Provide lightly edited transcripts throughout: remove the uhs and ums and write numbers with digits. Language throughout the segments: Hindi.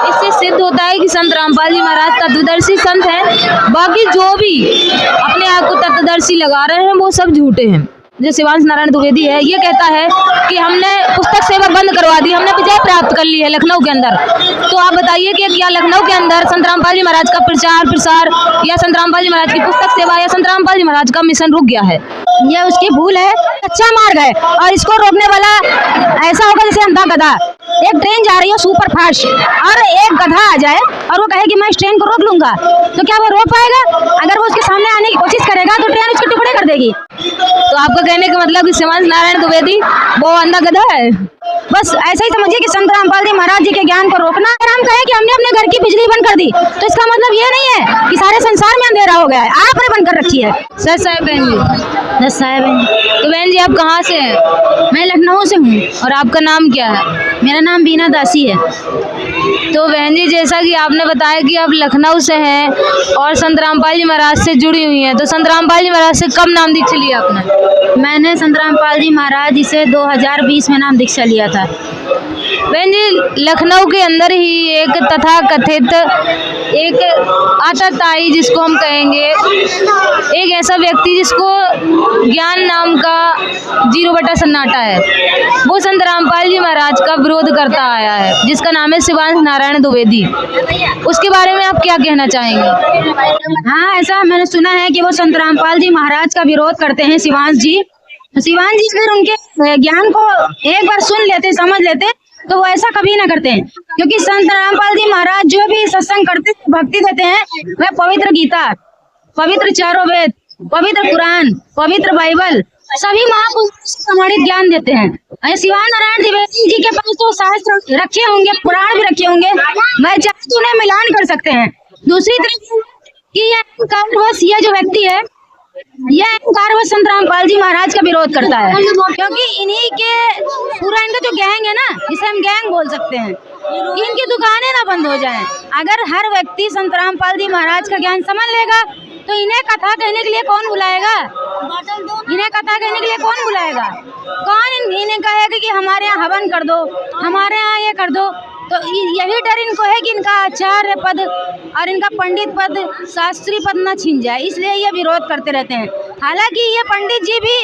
इससे सिद्ध होता है कि संत रामपाल जी महाराज तत्वदर्शी संत हैं। बाकी जो भी अपने आप को तत्वदर्शी लगा रहे हैं वो सब झूठे हैं। जो शिवांश नारायण द्विवेदी है ये कहता है कि हमने पुस्तक सेवा बंद करवा दी, हमने विजय प्राप्त कर ली है लखनऊ के अंदर। तो आप बताइए कि क्या लखनऊ के अंदर संत रामपाल जी महाराज का प्रचार प्रसार या संत रामपाल जी महाराज की पुस्तक सेवा या संत रामपाल जी महाराज का मिशन रुक गया है? ये उसकी भूल है, अच्छा मार्ग है और इसको रोकने वाला ऐसा होगा जैसे अंधा गधा। एक ट्रेन जा रही है सुपर फास्ट और एक गधा आ जाए और वो कहे कि मैं इस ट्रेन को रोक लूंगा, तो क्या वो रोक पाएगा? अगर वो उसके सामने आने की कोशिश करेगा तो ट्रेन उसके टुकड़े कर देगी। तो आपका कहने का मतलब कि शिवांश नारायण द्विवेदी वो अंधा गधा है? बस ऐसा ही समझिए कि संत रामपाल जी महाराज जी के ज्ञान को रोकना। अगर हम कहें कि हमने अपने घर की बिजली बंद कर दी तो इसका मतलब ये नहीं है कि सारे संसार में अंधेरा हो गया है, आपने बंद कर रखी है। सच साहब बहन जी? दस साहब बहन। तो बहन जी आप कहाँ से हैं? मैं लखनऊ से हूँ। और आपका नाम क्या है? मेरा नाम बीना दासी है। तो बहन जी जैसा कि आपने बताया कि आप लखनऊ से हैं और संत रामपाल जी महाराज से जुड़ी हुई हैं, तो संत रामपाल जी महाराज से कब नाम दीक्षा लिया आपने? मैंने संत रामपाल जी महाराज जी से 2020 में नाम दीक्षा लिया था। बहन जी लखनऊ के अंदर ही एक तथा कथित एक आतताई जिसको हम कहेंगे, एक ऐसा व्यक्ति जिसको ज्ञान नाम का 0 सन्नाटा है, वो संत रामपाल जी महाराज का विरोध करता आया है, जिसका नाम है शिवांश नारायण द्विवेदी। उसके बारे में आप क्या कहना चाहेंगे? हाँ, ऐसा मैंने सुना है कि वो संत रामपाल जी महाराज का विरोध करते हैं शिवांश जी। शिवांश जी अगर उनके ज्ञान को एक बार सुन लेते, समझ लेते, तो वो ऐसा कभी ना करते हैं, क्योंकि संत रामपाल जी महाराज जो भी सत्संग करते भक्ति देते हैं वह पवित्र गीता, पवित्र चारों वेद, पवित्र कुरान, पवित्र बाइबल, सभी महापुरुषों से प्रमाणित ज्ञान देते हैं। शिवांश नारायण द्विवेदी जी के पास तो शास्त्र रखे होंगे, पुराण भी रखे होंगे, मैं चाहे तो उन्हें मिलान कर सकते हैं। दूसरी तरफ कि ये जो व्यक्ति है यह अहंकारवश संत रामपाल जी महाराज का विरोध करता है, क्योंकि इन्हीं के पूरा इनका जो गैंग है ना, जिसे हम गैंग बोल सकते हैं, इनकी दुकानें ना बंद हो जाएं। अगर हर व्यक्ति संत रामपाल जी महाराज का ज्ञान समझ लेगा तो इन्हें कथा कहने के लिए कौन बुलाएगा? इन्हें कथा कहने के लिए कौन बुलाएगा? कौन इन्हें कहेगा कि हमारे यहाँ हवन कर दो, हमारे यहाँ ये कर दो? तो यही डर इनको है कि इनका आचार्य पद और इनका पंडित पद, शास्त्री पद न छीन जाए, इसलिए ये विरोध करते रहते हैं। हालांकि ये पंडित जी भी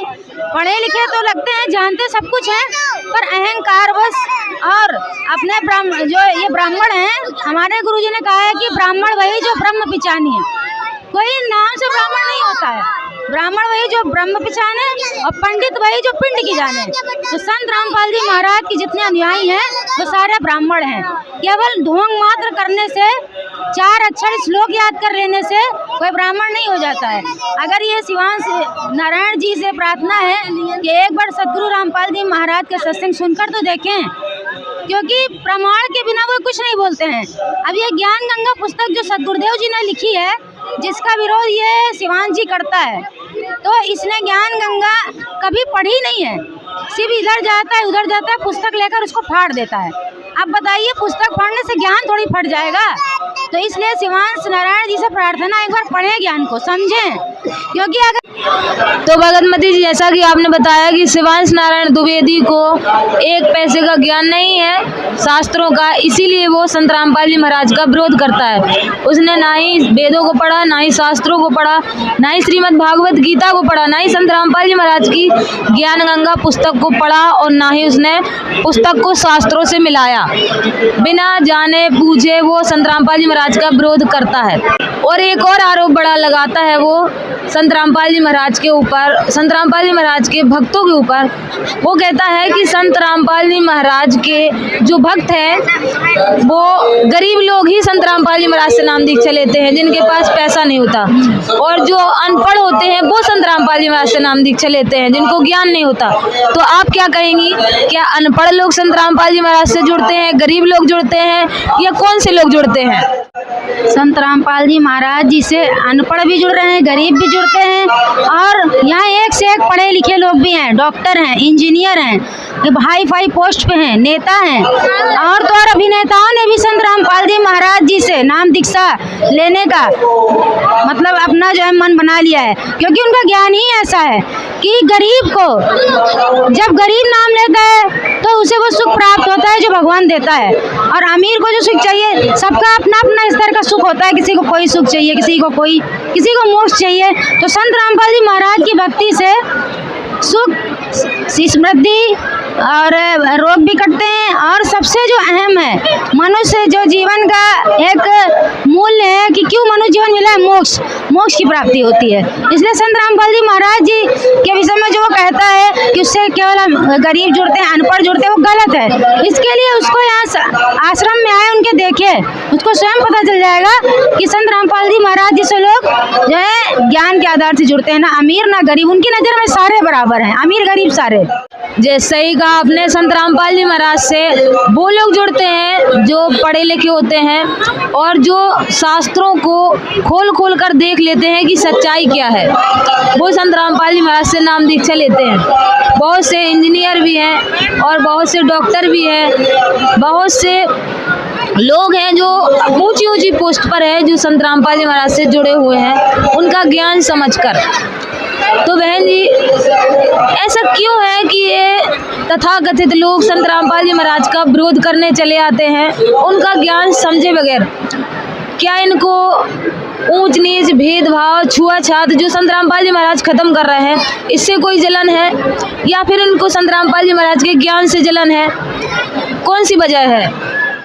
पढ़े लिखे तो लगते हैं, जानते सब कुछ हैं, पर अहंकारवश और अपने ब्राह्मण हैं। हमारे गुरुजी ने कहा है कि ब्राह्मण वही जो ब्रह्म पिचानी है, कोई नाम से ब्राह्मण नहीं होता है। ब्राह्मण वही जो ब्रह्म पिछाने और पंडित वही जो पिंड की जाने। तो संत रामपाल जी महाराज की जितने अनुयायी हैं वो सारे ब्राह्मण हैं। केवल ढोंग मात्र करने से, 4 अक्षर श्लोक याद कर लेने से कोई ब्राह्मण नहीं हो जाता है। अगर ये शिवांश नारायण जी से प्रार्थना है कि एक बार सदगुरु रामपाल जी महाराज के सत्संग सुनकर तो देखें, क्योंकि प्रमाण के बिना वो कुछ नहीं बोलते हैं। अब ये ज्ञान गंगा पुस्तक जो सदगुरुदेव जी ने लिखी है, जिसका विरोध ये शिवांश जी करता है, तो इसने ज्ञान गंगा कभी पढ़ी नहीं है, सिर्फ इधर जाता है उधर जाता है, पुस्तक लेकर उसको फाड़ देता है। अब बताइए पुस्तक पढ़ने से ज्ञान थोड़ी फट जाएगा? तो इसलिए शिवांश नारायण जी से प्रार्थना, एक बार पढ़ें, ज्ञान को समझें, क्योंकि अगर तो भगतमती जी जैसा कि आपने बताया कि शिवांश नारायण द्विवेदी को 1 पैसे का ज्ञान नहीं है शास्त्रों का, इसीलिए वो संत रामपाल जी महाराज का विरोध करता है। उसने ना ही वेदों को पढ़ा, ना ही शास्त्रों को पढ़ा, ना ही श्रीमद् भागवत गीता को पढ़ा, ना ही संत रामपाल जी महाराज की ज्ञान गंगा पुस्तक को पढ़ा, और ना ही उसने पुस्तक को शास्त्रों से मिलाया। बिना जाने पूछे वो संत रामपाल जी महाराज का विरोध करता है। और एक और आरोप बड़ा लगाता है वो संत रामपाल जी महाराज के ऊपर, संत रामपाल जी महाराज के भक्तों के ऊपर। वो कहता है कि संत रामपाल जी महाराज के जो भक्त हैं वो गरीब लोग ही संत रामपाल जी महाराज से नाम दीक्षा लेते हैं, जिनके पास पैसा नहीं होता, और जो अनपढ़ होते हैं वो संत रामपाल जी महाराज से नाम दीक्षा लेते हैं, जिनको ज्ञान नहीं होता। तो आप क्या कहेंगी, क्या अनपढ़ लोग संत रामपाल जी महाराज से जुड़ते हैं, गरीब लोग जुड़ते हैं, या कौन से लोग जुड़ते हैं? संत रामपाल जी महाराज जी से अनपढ़ भी जुड़ रहे हैं, गरीब भी जुड़ते हैं, और यहाँ एक से एक पढ़े लिखे लोग भी हैं, डॉक्टर हैं, इंजीनियर हैं, हाई फाई पोस्ट पे हैं, नेता हैं, और तो और अभिनेताओं ने भी संत रामपाल जी महाराज जी से नाम दीक्षा लेने का मतलब अपना जो है मन बना लिया है, क्योंकि उनका ज्ञान ही ऐसा है कि गरीब को जब गरीब नाम लेता है तो उसे वो सुख प्राप्त होता है जो भगवान देता है, और अमीर को जो सुख चाहिए, सबका अपना अपना स्तर का सुख होता है, किसी को कोई सुख चाहिए, किसी को मोक्ष चाहिए। तो संत रामपाल जी महाराज की भक्ति से सुख, समृद्धि और रोग भी कटते हैं, और सबसे जो अहम है मनुष्य जो जीवन का एक मूल्य है कि क्यों मनुष्य जीवन मिला है, मोक्ष की प्राप्ति होती है। इसलिए संत रामपाल जी महाराज जी के विषय में जो वो कहता है कि उससे केवल गरीब जुड़ते हैं, अनपढ़ जुड़ते हैं, वो गलत है। इसके लिए उसको यहाँ आश्रम में आए, उनके देखे, उसको स्वयं पता चल जाएगा कि संत रामपाल जी महाराज जी से लोग जो है ज्ञान के आधार से जुड़ते हैं, ना अमीर ना गरीब, उनकी नज़र में सारे बराबर हैं, अमीर गरीब सारे। जैसे ही कहा आपने, संत रामपाल जी महाराज से वो लोग जुड़ते हैं जो पढ़े लिखे होते हैं और जो शास्त्रों को खोल कर देख लेते हैं कि सच्चाई क्या है, वो संत रामपाल जी महाराज से नाम दीक्षा लेते हैं। बहुत से इंजीनियर भी हैं और बहुत से डॉक्टर भी हैं, बहुत से लोग हैं जो ऊंची पोस्ट पर है, जो संत रामपाल जी महाराज से जुड़े हुए हैं उनका ज्ञान समझकर। तो बहन जी, ऐसा क्यों है कि ये तथाकथित लोग संत रामपाल जी महाराज का विरोध करने चले आते हैं उनका ज्ञान समझे बगैर? क्या इनको ऊंच नीच, भेदभाव, छुआछात जो संत रामपाल जी महाराज खत्म कर रहे हैं, इससे कोई जलन है, या फिर इनको संत रामपाल जी महाराज के ज्ञान से जलन है? कौन सी वजह है?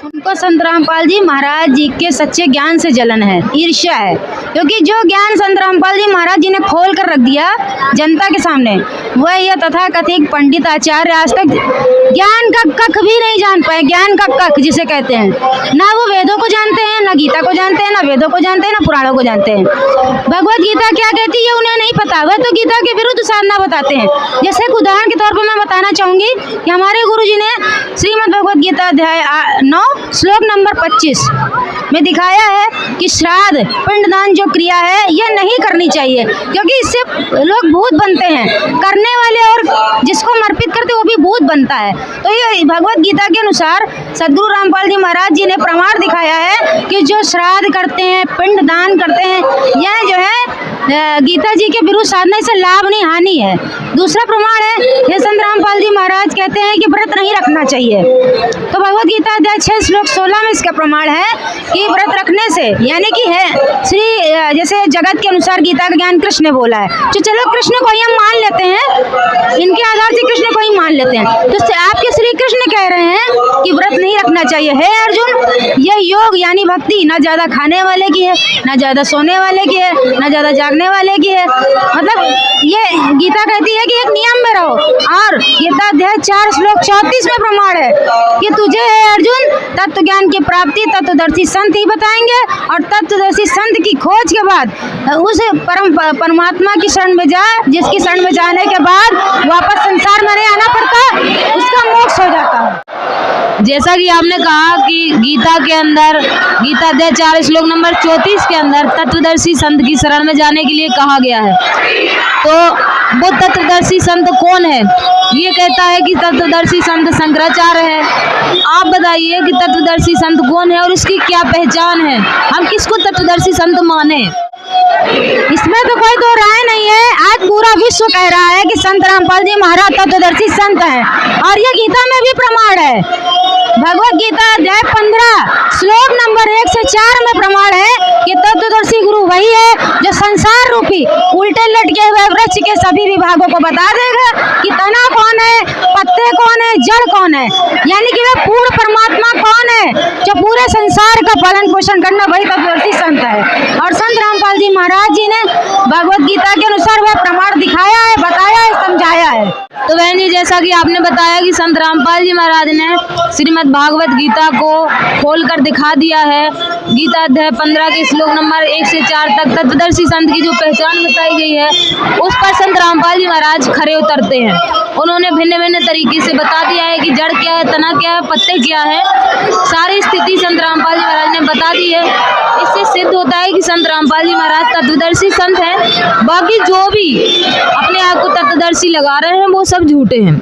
उनको संत रामपाल जी महाराज जी के सच्चे ज्ञान से जलन है, ईर्ष्या है, क्योंकि जो ज्ञान संत रामपाल जी महाराज जी ने खोल कर रख दिया जनता के सामने, वह यह तथाकथित पंडित आचार्य आज तक ज्ञान का कख भी नहीं जान पाए। ज्ञान का कख जिसे कहते हैं, ना वो वेदों को जानते हैं, ना गीता को जानते हैं, ना वेदों को जानते हैं, ना पुराणों को जानते हैं। भगवत गीता क्या कहती है उन्हें नहीं पता, वह तो गीता के विरुद्ध साधना बताते हैं। जैसे एक उदाहरण के तौर पर मैं बताना चाहूँगी कि हमारे गुरु जी ने श्रीमद् भगवत गीता अध्याय 9 श्लोक नंबर 25 में दिखाया है कि श्राद्ध, पिंडदान जो क्रिया है यह नहीं करनी चाहिए, क्योंकि इससे लोग भूत बनते हैं, करने वाले और जिसको समर्पित करते वो भी भूत बनता है। तो ये भगवत गीता के अनुसार सदगुरु रामपाल जी महाराज जी ने प्रमाण दिखाया है कि जो श्राद्ध करते हैं, पिंडदान करते हैं, यह जो है गीता जी के विरुद्ध साधना से लाभ नहीं हानि है। दूसरा प्रमाण है, ये संत रामपाल जी महाराज कहते हैं कि व्रत नहीं रखना चाहिए। तो भगवत गीता अध्याय 6 श्लोक 16 में इसका प्रमाण है कि व्रत रखने से, यानी कि है श्री जैसे जगत के अनुसार गीता का ज्ञान कृष्ण ने बोला है, तो चलो कृष्ण को ही हम मान लेते हैं, इनके आधार से कृष्ण को ही मान लेते हैं। तो आपके श्री कृष्ण कह रहे हैं कि व्रत नहीं रखना चाहिए। हे अर्जुन, यह योग यानी भक्ति ना ज्यादा खाने वाले की है, ना ज्यादा सोने वाले की है, ना ज्यादा जागने वाले की है। मतलब ये गीता कहती है कि एक नियम में रहो, और गीता अध्याय 4 श्लोक 34 में प्रमाण है कि तुझे है अर्जुन तत्व ज्ञान की प्राप्ति तत्वदर्शी संत ही बताएंगे, और तत्वदर्शी संत की खोज के बाद उस परमात्मा की शरण में जा, जिसकी शरण में जाने के बाद वापस संसार में नहीं आना पड़ता, उसका मोक्ष हो जाता है। जैसा कि आपने कहा कि गीता के अंदर, गीता अध्याय 4 श्लोक नंबर 34 के अंदर तत्वदर्शी संत की शरण में जाने के लिए कहा गया है। तो वो तत्वदर्शी संत कौन है? ये कहता है कि तत्वदर्शी संत शंकराचार्य है। आप बताइए कि तत्वदर्शी संत कौन है और उसकी क्या पहचान है? हम किसको तत्वदर्शी संत माने? इसमें तो कोई दो राय नहीं है। आज पूरा विश्व कह रहा है कि संत रामपाल जी महाराज तत्वदर्शी संत हैं, और ये गीता में भी प्रमाण है। भगवत गीता अध्याय 15 श्लोक नंबर 1 से 4 में प्रमाण है कि तत्वदर्शी गुरु वही है जो संसार रूपी उल्टे लटके हुए वृक्ष के सभी विभागों को बता देगा कि तना कौन है, पत्ते कौन है, जड़ कौन है, यानी कि वह पूर्ण परमात्मा कौन है जो पूरे संसार का पालन पोषण करना, वही तत्वदर्शी संत है। और संत रामपाल जी महाराज जी ने भगवत गीता के अनुसार वह प्रमाण दिखाया है, बताया है, समझाया है। तो बहन जी, जैसा कि आपने बताया कि संत रामपाल जी महाराज ने श्रीमद् भागवत गीता को खोलकर दिखा दिया है। गीता अध्याय 15 के श्लोक नंबर 1 से 4 तक तत्वदर्शी संत की जो पहचान बताई गई है, उस पर संत रामपाल जी महाराज खरे उतरते हैं। उन्होंने भिन्न भिन्न तरीके से बता दिया है कि जड़ क्या है, तना क्या है, पत्ते क्या है, सारी स्थिति संत रामपाल जी महाराज ने बता दी है। इससे सिद्ध होता है कि संत रामपाल जी महाराज तत्वदर्शी संत हैं। बाकी जो भी अपने आप को तत्वदर्शी लगा रहे हैं वो सब झूठे हैं।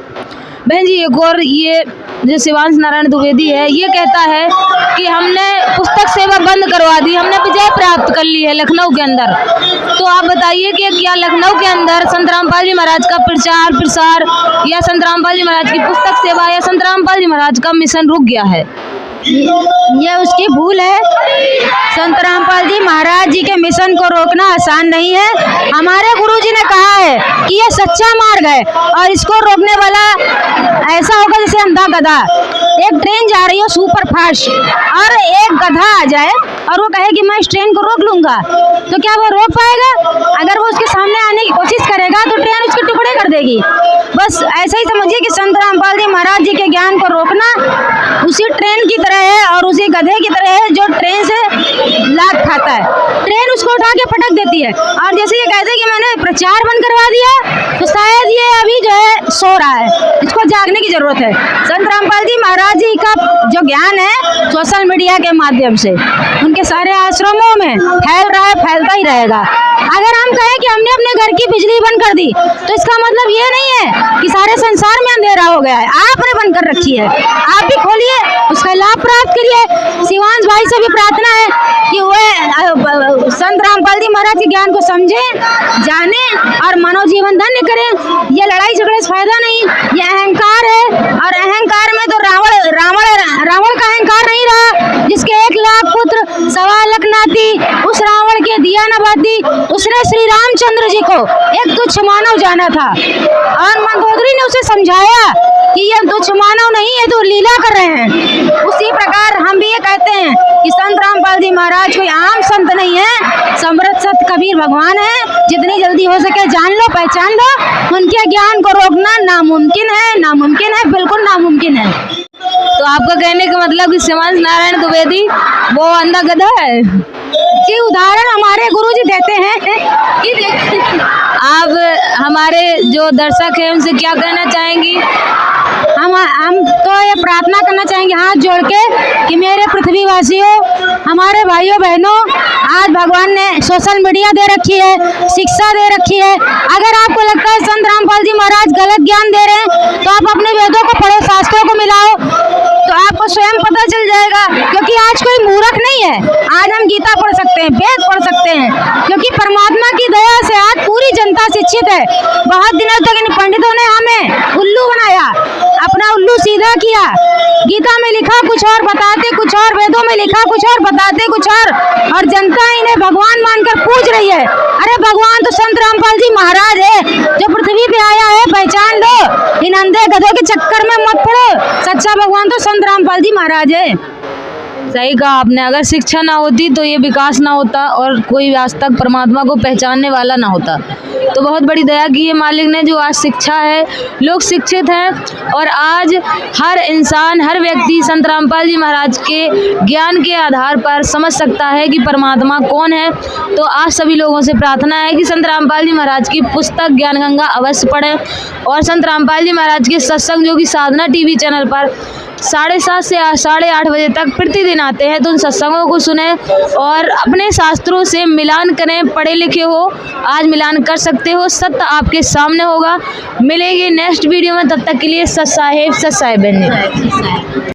बहन जी, एक और ये जो शिवांश नारायण द्विवेदी है, ये कहता है कि हमने पुस्तक सेवा बंद करवा दी, हमने विजय प्राप्त कर ली है लखनऊ के अंदर। तो आप बताइए कि क्या लखनऊ के अंदर संत रामपाल जी महाराज का प्रचार प्रसार या संत रामपाल जी महाराज की पुस्तक सेवा या संत रामपाल जी महाराज का मिशन रुक गया है? ये उसकी भूल है। संत रामपाल जी महाराज जी के मिशन को रोकना आसान नहीं है। हमारे गुरुजी ने कहा है कि ये सच्चा मार्ग है और इसको रोकने वाला ऐसा होगा जैसे अंधा गधा। एक ट्रेन जा रही है सुपर फास्ट और एक गधा आ जाए और वो कहे कि मैं इस ट्रेन को रोक लूंगा, तो क्या वो रोक पाएगा? अगर वो उसके सामने आने की कोशिश करेगा तो ट्रेन उसके टुकड़े कर देगी। बस ऐसा ही समझिए कि संत रामपाल जी महाराज जी के ज्ञान को रोकना उसी ट्रेन की तरह है और उसी गधे की तरह है जो ट्रेन से लात खाता है। ट्रेन उसको उठा के पटक देती है और जैसे ये कहते हैं कि मैंने प्रचार बंद करवा दिया, तो शायद ये अभी जो है सो रहा है, इसको जागने की जरूरत है। संत रामपाल जी महाराज जी का जो ज्ञान है सोशल मीडिया के माध्यम से उनके सारे आश्रमों में फैल रहा है, फैलता ही रहेगा। अगर हम कहें कि हमने अपने घर की बिजली बंद कर दी तो इसका मतलब ये नहीं है कि सारे संसार में अंधेरा हो गया है। आपने बंद कर रखी है, आप भी खोलिए, उसका लाभ प्राप्त करिए। शिवांश भाई से भी प्रार्थना है कि वे संत रामपाल जी महाराज के ज्ञान को समझें, जाने और मानव जीवन धन्य करें। ये लड़ाई झगड़े से फायदा नहीं, ये अहंकार है और अहंकार में तो रावण का अहंकार नहीं रहा जिसके 1 लाख पुत्र 1.25 लाख नाती, उस रावण के दिया न बाती। उसने श्री रामचंद्र जी को एक तुच्छ मानव जाना था और मंदोदरी ने उसे समझाया कि ये तुच्छ मानव नहीं है, तो लीला कर रहे हैं। उसी प्रकार हम भी ये कहते हैं कि संत रामपाल जी महाराज कोई आम संत नहीं है, समर्थ संत कबीर भगवान है। जितनी जल्दी हो सके जान लो, पहचान लो। उनके ज्ञान को रोकना नामुमकिन है, नामुमकिन है, बिल्कुल नामुमकिन है। तो आपका कहने का मतलब कि शिवांश नारायण द्विवेदी वो अंधा गधा है? जी, उदाहरण हमारे गुरुजी देते हैं। आप हमारे जो दर्शक हैं उनसे क्या कहना चाहेंगी? हम तो ये प्रार्थना करना चाहेंगे हाथ जोड़ के कि मेरे पृथ्वीवासियों, हमारे भाइयों बहनों, आज भगवान ने सोशल मीडिया दे रखी है, शिक्षा दे रखी है। अगर आपको लगता है संत रामपाल जी महाराज गलत ज्ञान दे रहे हैं तो आप अपने वेदों को पढ़ो, शास्त्रों को मिलाओ, तो आपको स्वयं पता चल जाएगा। क्योंकि आज कोई मूर्ख नहीं है, आज हम गीता पढ़ सकते हैं, वेद पढ़ सकते हैं, क्योंकि परमात्मा की दया से आज पूरी जनता शिक्षित है। बहुत दिनों तक इन पंडितों ने हमें उल्लू बनाया, अपना उल्लू सीधा किया। गीता में लिखा कुछ और, बताते कुछ और, वेदों में लिखा कुछ और, बताते कुछ और जनता इन्हें भगवान मानकर पूज रही है। अरे भगवान तो संत रामपाल जी महाराज है जो पृथ्वी पे आया है, पहचान लो। इन अंधे गधों के चक्कर में मत पड़ो, सच्चा भगवान तो संत रामपाल जी महाराज है। सही कहा आपने। अगर शिक्षा ना होती तो ये विकास ना होता और कोई आज तक परमात्मा को पहचानने वाला ना होता। तो बहुत बड़ी दया की है मालिक ने, जो आज शिक्षा है, लोग शिक्षित हैं और आज हर इंसान, हर व्यक्ति संत रामपाल जी महाराज के ज्ञान के आधार पर समझ सकता है कि परमात्मा कौन है। तो आज सभी लोगों से प्रार्थना है कि संत रामपाल जी महाराज की पुस्तक ज्ञान गंगा अवश्य पढ़ें और संत रामपाल जी महाराज के सत्संग जो कि साधना टीवी चैनल पर 7:30 से 8:30 बजे तक प्रतिदिन आते हैं, तो उन सत्संगों को सुने और अपने शास्त्रों से मिलान करें। पढ़े लिखे हो, आज मिलान कर सकते हो, सत्य आपके सामने होगा। मिलेंगे नेक्स्ट वीडियो में, तब तक के लिए सत साहेब सत साहेब।